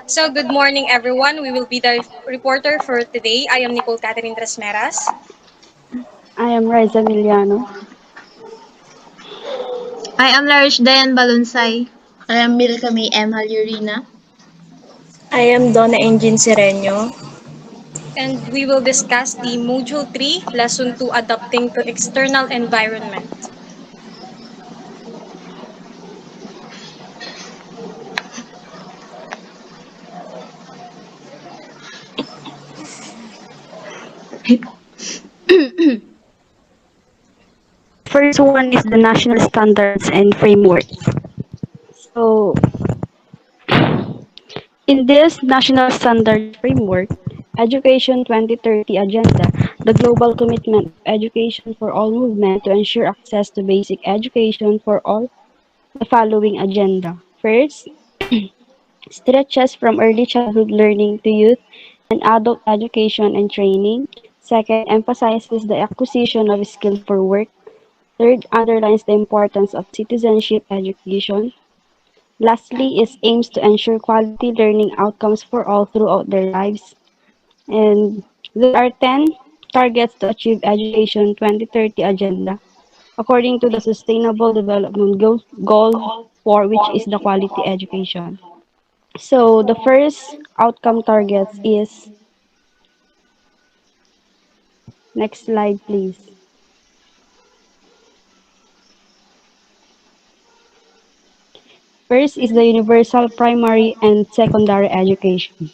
So, good morning, everyone. We will be the reporter for today. I am Nicole Catherine Trasmeras. I am Riza Miliano. I am Larish Dayan Balunsay. I am Milka May Emma Lurina. I am Donna Engine Sereno. And we will discuss the Module 3, Lesson 2, Adapting to External Environment. First one is the national standards and framework. So, in this national standards framework, Education 2030 Agenda, the global commitment of education for all movement to ensure access to basic education for all, the following agenda. First, stretches from early childhood learning to youth and adult education and training. Second, emphasizes the acquisition of skills for work. Third, underlines the importance of citizenship education. Lastly, is aims to ensure quality learning outcomes for all throughout their lives. And there are 10 targets to achieve Education 2030 agenda according to the Sustainable Development Goal 4, which is the quality education. So the first outcome targets is, next slide please. First is the universal primary and secondary education.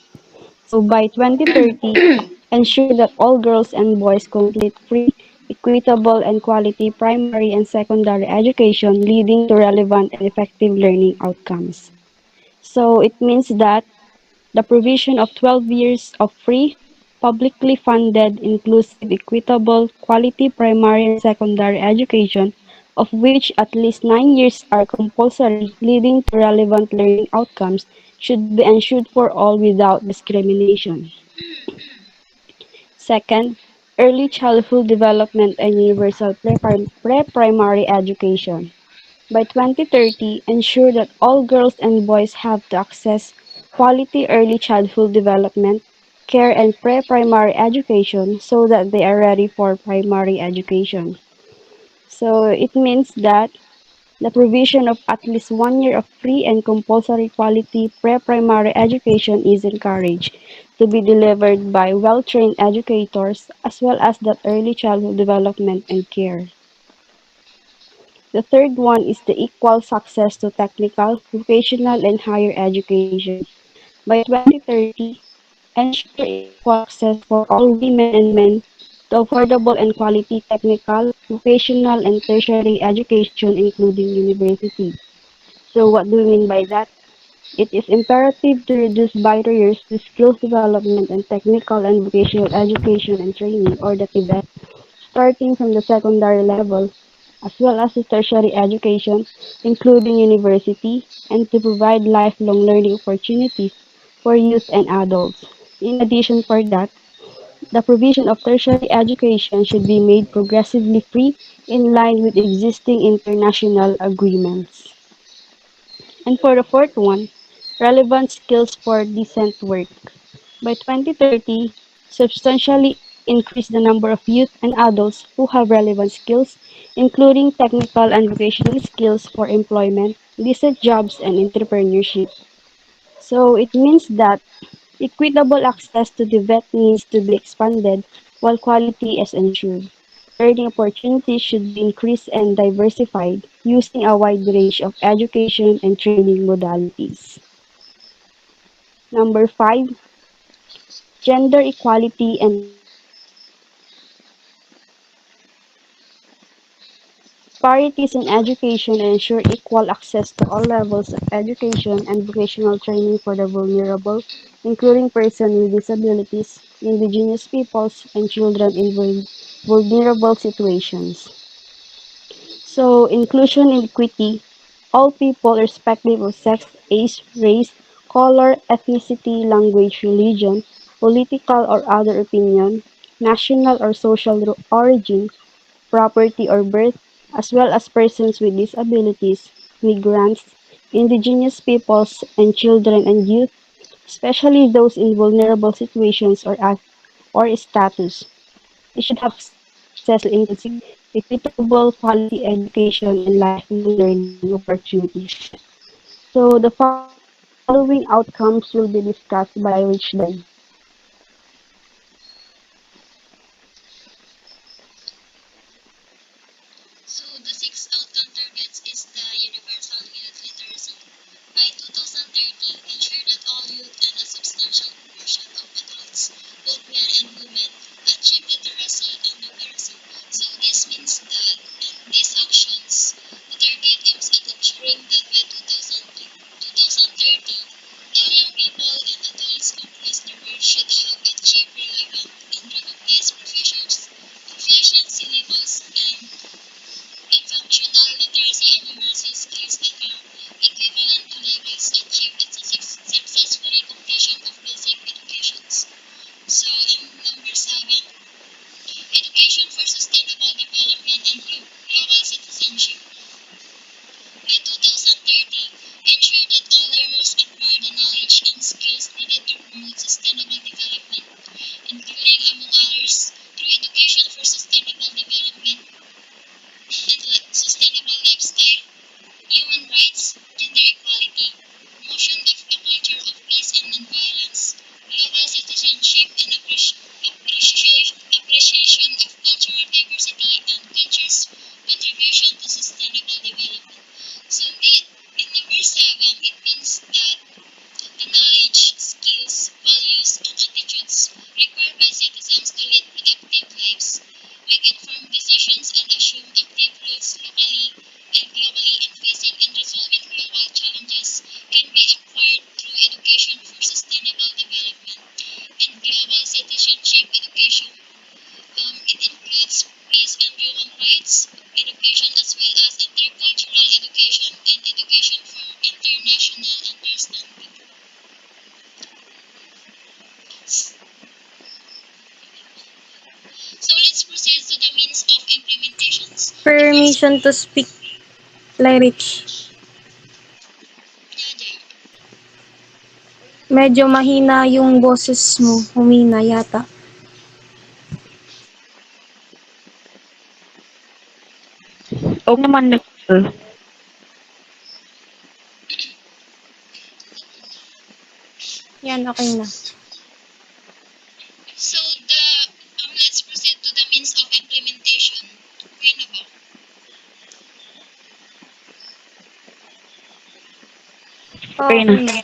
So by 2030, ensure that all girls and boys complete free, equitable, and quality primary and secondary education leading to relevant and effective learning outcomes. So it means that the provision of 12 years of free, publicly funded, inclusive, equitable, quality primary and secondary education, of which at least 9 years are compulsory, leading to relevant learning outcomes, should be ensured for all without discrimination. Second, early childhood development and universal pre-primary education. By 2030, ensure that all girls and boys have to access quality early childhood development, care, and pre-primary education so that they are ready for primary education. So it means that the provision of at least 1 year of free and compulsory quality pre-primary education is encouraged to be delivered by well-trained educators as well as that early childhood development and care. The third one is the equal access to technical, vocational, and higher education. By 2030, ensure equal access for all women and men to affordable and quality technical, vocational, and tertiary education, including university. So what do we mean by that? It is imperative to reduce barriers to skills development and technical and vocational education and training, or the TVET, starting from the secondary level, as well as the tertiary education, including university, and to provide lifelong learning opportunities for youth and adults. In addition for that, the provision of tertiary education should be made progressively free in line with existing international agreements. And for the fourth one, relevant skills for decent work. By 2030, substantially increase the number of youth and adults who have relevant skills, including technical and vocational skills for employment, decent jobs, and entrepreneurship. So it means that equitable access to the vet needs to be expanded while quality is ensured. Learning opportunities should be increased and diversified using a wide range of education and training modalities. Number 5, gender equality and parities in education ensure equal access to all levels of education and vocational training for the vulnerable, including persons with disabilities, indigenous peoples, and children in vulnerable situations. So, inclusion and equity, all people, irrespective of sex, age, race, color, ethnicity, language, religion, political or other opinion, national or social origin, property or birth, as well as persons with disabilities, migrants, indigenous peoples, and children and youth, especially those in vulnerable situations or status. They should have access to inclusive, equitable, quality education and lifelong learning opportunities. So the following outcomes will be discussed by Rich then. So the sixth outcome targets is the universal youth literacy. By 2030, ensure that all youth and a substantial proportion of adults, both men and women, achieve literacy and numeracy. So this means that in these actions, the target aims at ensuring that by 2030, all young people and adults across the world should have achieved relevant and recognized proficiency levels and functional literacy and numeracy skills that are equivalent to levels achieved at successful completion of basic educations. So, in number 7, education for sustainable development and global citizenship. By 2030, ensure that all learners acquire the knowledge and skills needed to promote sustainable development, including, among others, through education for sustainable development and sustainable lifestyle, human rights, gender equality, promotion of a culture of peace and nonviolence, global citizenship, and appreciation of cultural diversity and culture's contribution to sustainable development. So in number 7, it means that the knowledge, skills, values, and attitudes required by citizens to lead productive lives, make informed decisions, and assume active roles locally and globally in facing and resolving global challenges can be acquired through education for sustainable development and global citizenship education. It includes peace and human rights education as well as intercultural education and education for international understanding. So let's proceed to the means of implementations. The first, Permission to speak, Lyrich. yeah, Jay. Medyo mahina yung boses mo. Humina yata. Oo naman na. Yan, okay na. So let's proceed to the means of implementation. Okay na ba? Okay na.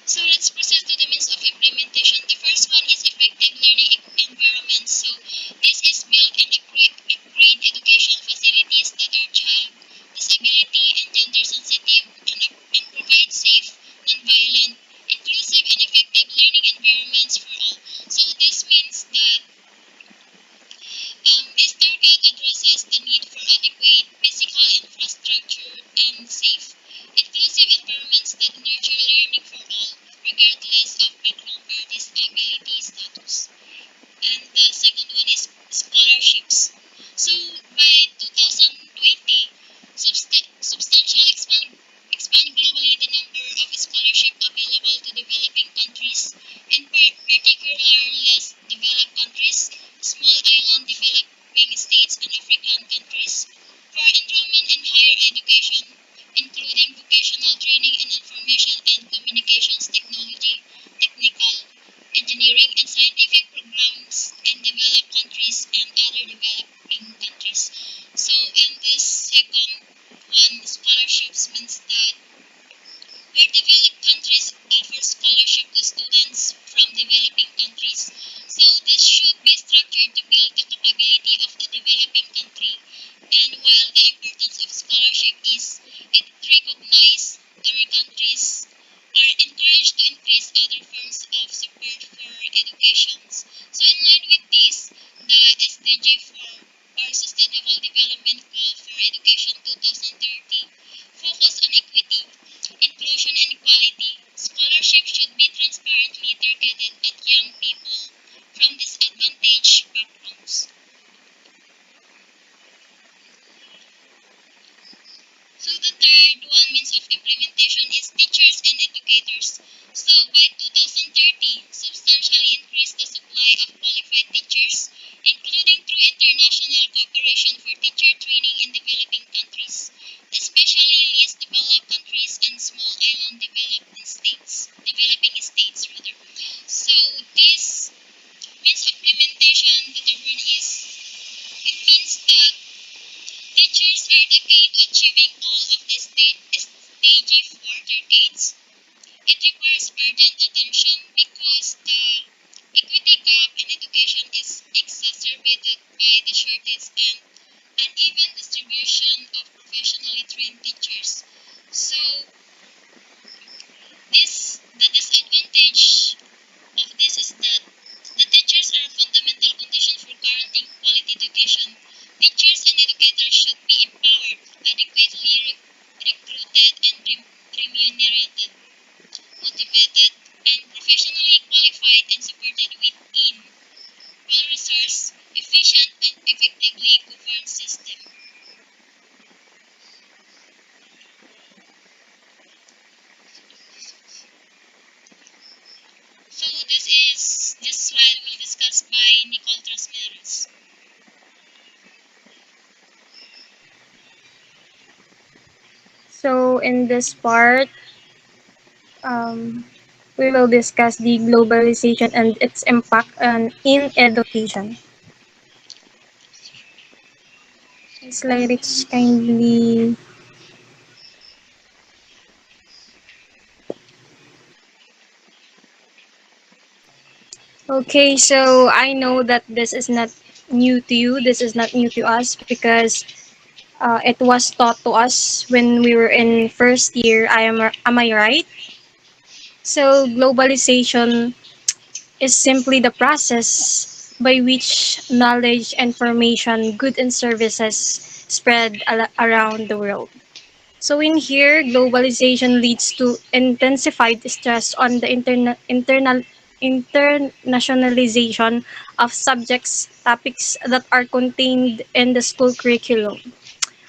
So let's proceed to the means of implementation. The first one is effective learning environment. So this is built and upgrade education facilities that are child, disability, and gender sensitive and provide safe, non-violent, inclusive, and effective learning environments for all. So this means that this target addresses the need for adequate physical infrastructure and safe, inclusive environments that nurture learning for all, regardless of background or disability status. And the second one is scholarships. So by 2020, substantial expand globally the number of scholarships available to developing countries, and particularly less developed countries, small island developing states, and African countries, for enrollment in higher education, including vocational training in information and communications technology, technical, engineering, and scientific programs in developed countries and other developing countries. So, in this second one, scholarships means that where developed countries offer scholarship to students from developing countries. So this should be structured to build the capability of the developing country. And while the importance of scholarship is, it recognizes other countries are encouraged to increase other forms of support for education. So in line with this, the SDG 4 or Sustainable Development Goal for Education 2030 focus on equity, inclusion, and equality. Scholarship should be transparently targeted at young people from disadvantaged backgrounds. So the third one means of implementation is teachers and educators. So by 2030, substantially increase the supply of qualified teachers, including through international cooperation for teacher training in developing countries, especially least developed countries and small island developing states rather. So this means implementation determine is it means that teachers are the key to achieving all of the SDG 4 targets. It requires urgent attention because the equity gap in education is exacerbated by the shortage and uneven distribution of professionally trained teachers. So the disadvantage of this is that the teachers are a fundamental condition for guaranteeing quality education. Teachers and educators should be empowered, adequately recruited and remunerated, motivated, and professionally qualified and supported within well-resourced, efficient, and effectively governed system. So this slide will discussed by Nicole Trasmeros. So in this part, um, we will discuss the globalization and its impact in education. Slide Rich kindly. Okay, so I know that this is not new to you. This is not new to us because it was taught to us when we were in first year. Am I right? So globalization is simply the process by which knowledge, information, goods, and services spread around the world. So in here, globalization leads to intensified stress on the internationalization of subjects, topics that are contained in the school curriculum.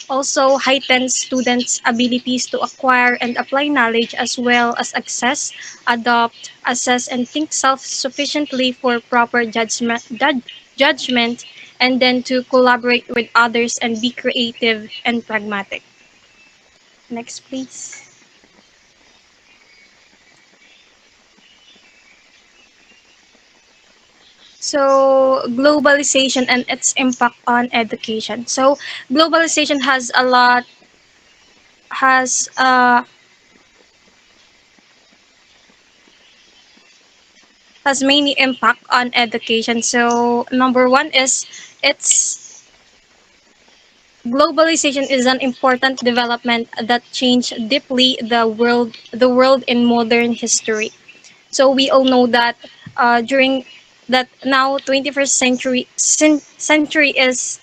Also heightens students' abilities to acquire and apply knowledge as well as access, adopt, assess, and think self-sufficiently for proper judgment, and then to collaborate with others and be creative and pragmatic. Next, please. So, globalization and its impact on education. So, globalization has has many impact on education. So, number one is its globalization is an important development that changed deeply the world in modern history. So we all know that during that now 21st century is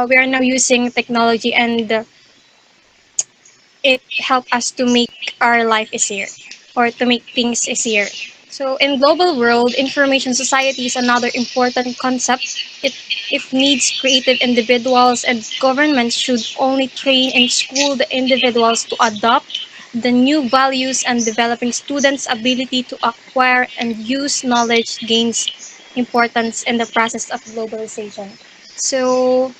we are now using technology and it help us to make our life easier or to make things easier. So in global world, information society is another important concept. If needs creative individuals and governments should only train and school the individuals to adopt the new values and developing students' ability to acquire and use knowledge gains importance in the process of globalization. So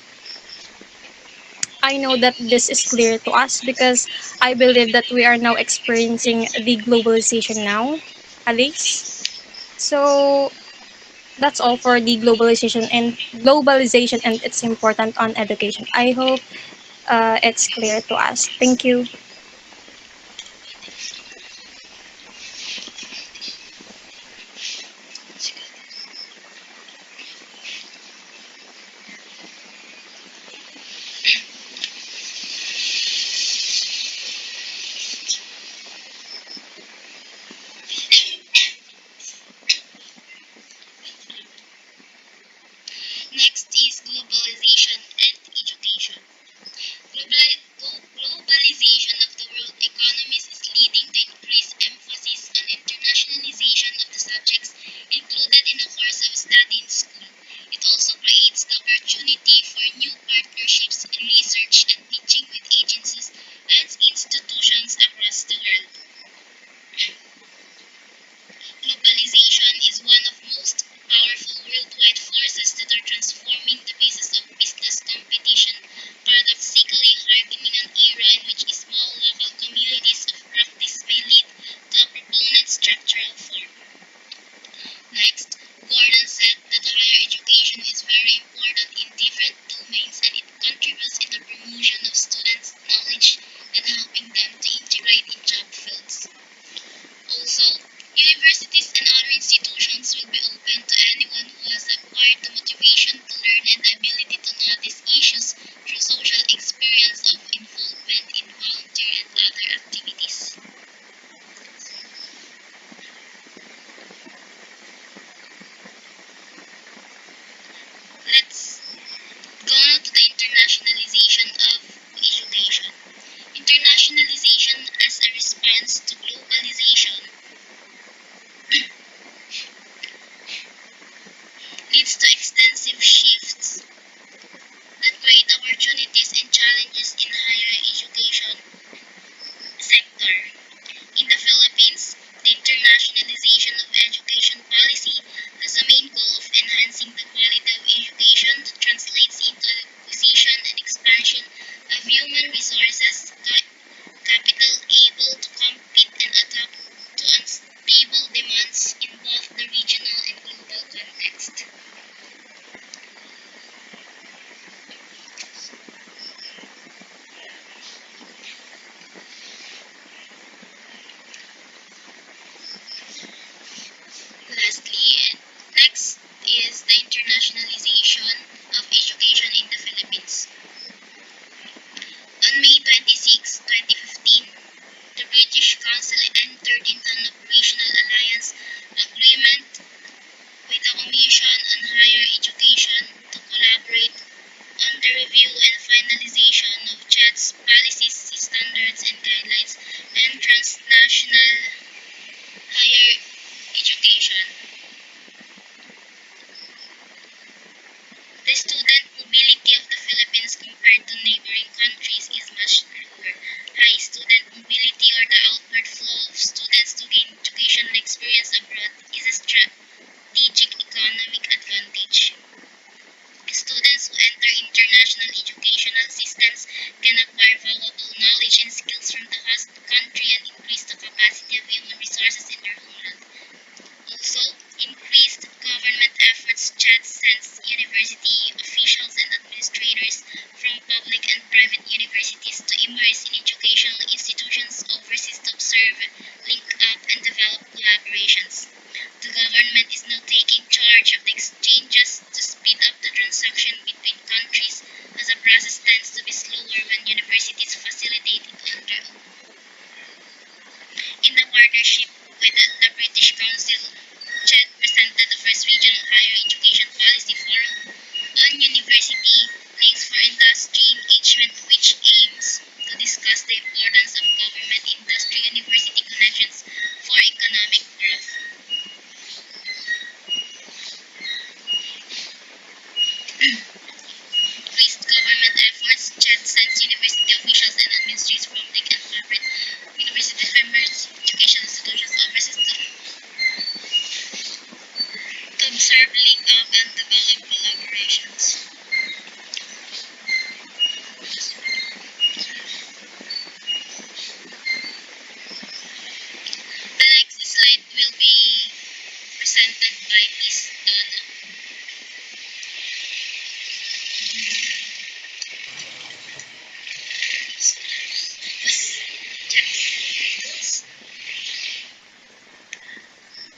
I know that this is clear to us because I believe that we are now experiencing the globalization now, Alice. So that's all for the globalization and its important on education. I hope it's clear to us. Thank you. Next is globalization and education. Globalization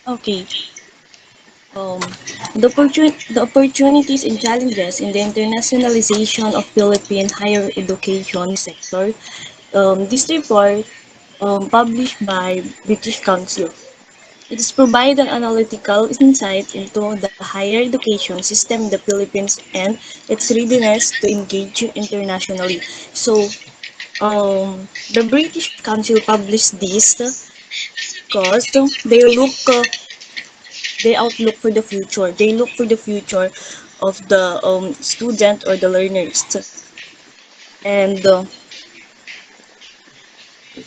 Okay. Um, the opportunities and challenges in the internationalization of Philippine higher education sector. This report, published by British Council, it is provide an analytical insight into the higher education system in the Philippines and its readiness to engage internationally. So, the British Council published this because they outlook for the future. They look for the future of the student or the learners. And what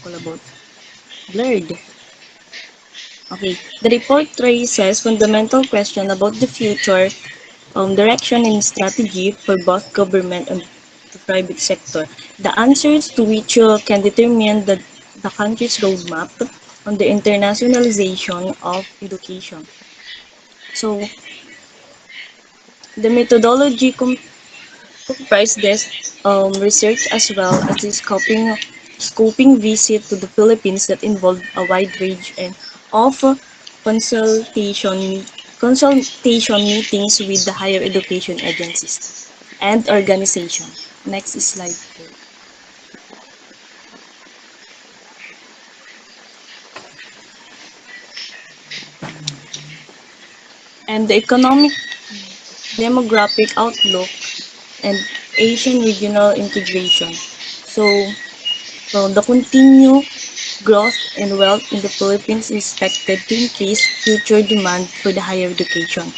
call about blurred. Okay, the report raises fundamental question about the future direction and strategy for both government and the private sector. The answers to which can determine the country's roadmap on the internationalization of education. So, the methodology comprise this research as well as the scoping visit to the Philippines that involved a wide range and of consultation consultation meetings with the higher education agencies and organization. Next slide. Po. And the economic demographic outlook and Asian regional integration. The continued growth in wealth in the Philippines is expected to increase future demand for the higher education.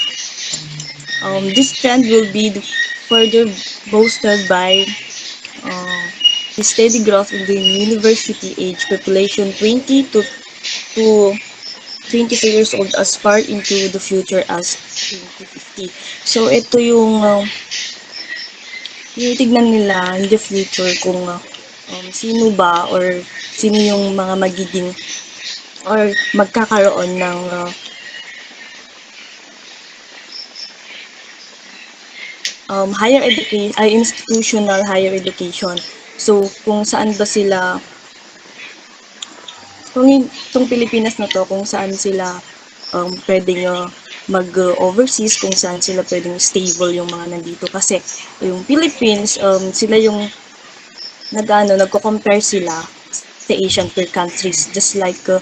This trend will be further boosted by uh, the steady growth in the university age population to 22 years old as far into the future as 2050. So ito yung tinitignan nila in the future kung sino ba or sino yung mga magiging or magkakaroon ng higher education ay institutional higher education. So kung saan ba sila itong Pilipinas na to kung saan sila pwedeng mag-overseas, kung saan sila pwedeng stable yung mga nandito. Kasi yung Philippines, sila yung nagko-compare sila sa Asian peer countries. Just like for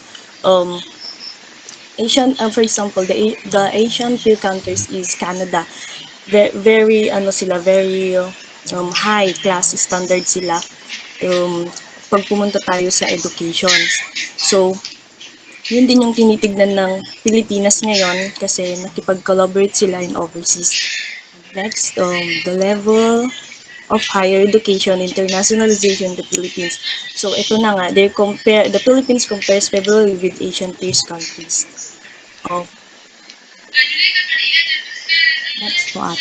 example, the Asian peer countries is Canada. Very ano sila, very high class standard sila. Pag pumunta tayo sa education. So, yun din yung tinitignan ng Pilipinas ngayon kasi nakipag-collaborate sila in overseas. Next, the level of higher education internationalization in the Philippines. So, ito na nga, the Philippines compares favorably with Asian peer countries. Oh, next one.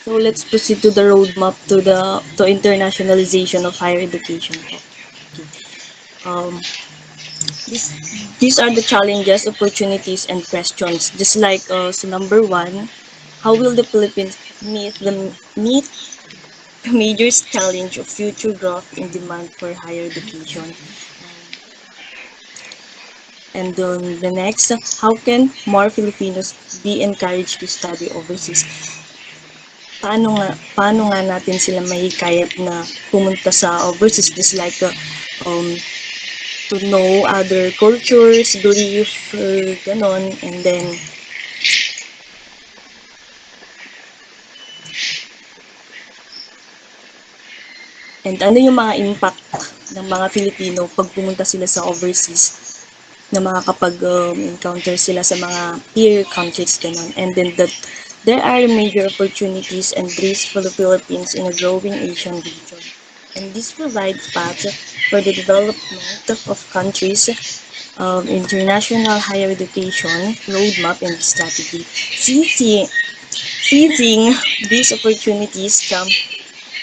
So let's proceed to the roadmap to internationalization of higher education. Okay. Um, these are the challenges, opportunities, and questions. Just like so number one, how will the Philippines meet the major challenge of future growth in demand for higher education? And the next, how can more Filipinos be encouraged to study overseas? Paano nga natin sila mahikayat na pumunta sa overseas, just like to know other cultures, belief, ganon, and then ano yung mga impact ng mga Filipino pag pumunta sila sa overseas na makakapag-encounter sila sa mga peer countries, ganon. And then that there are major opportunities and risks for the Philippines in a growing Asian region. And this provides paths for the development of countries' international higher education roadmap and strategy. Seizing these opportunities come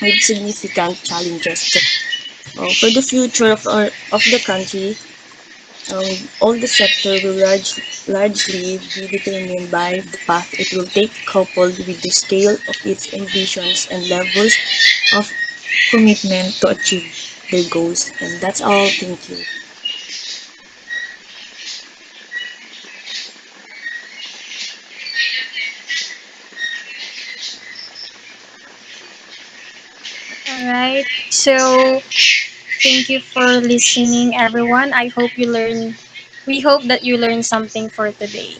with significant challenges. For the future of the country, All the sector will largely be determined by the path it will take coupled with the scale of its ambitions and levels of commitment to achieve their goals. And that's all. Thank you. All right. So thank you for listening, everyone. I hope you learn. We hope that you learned something for today.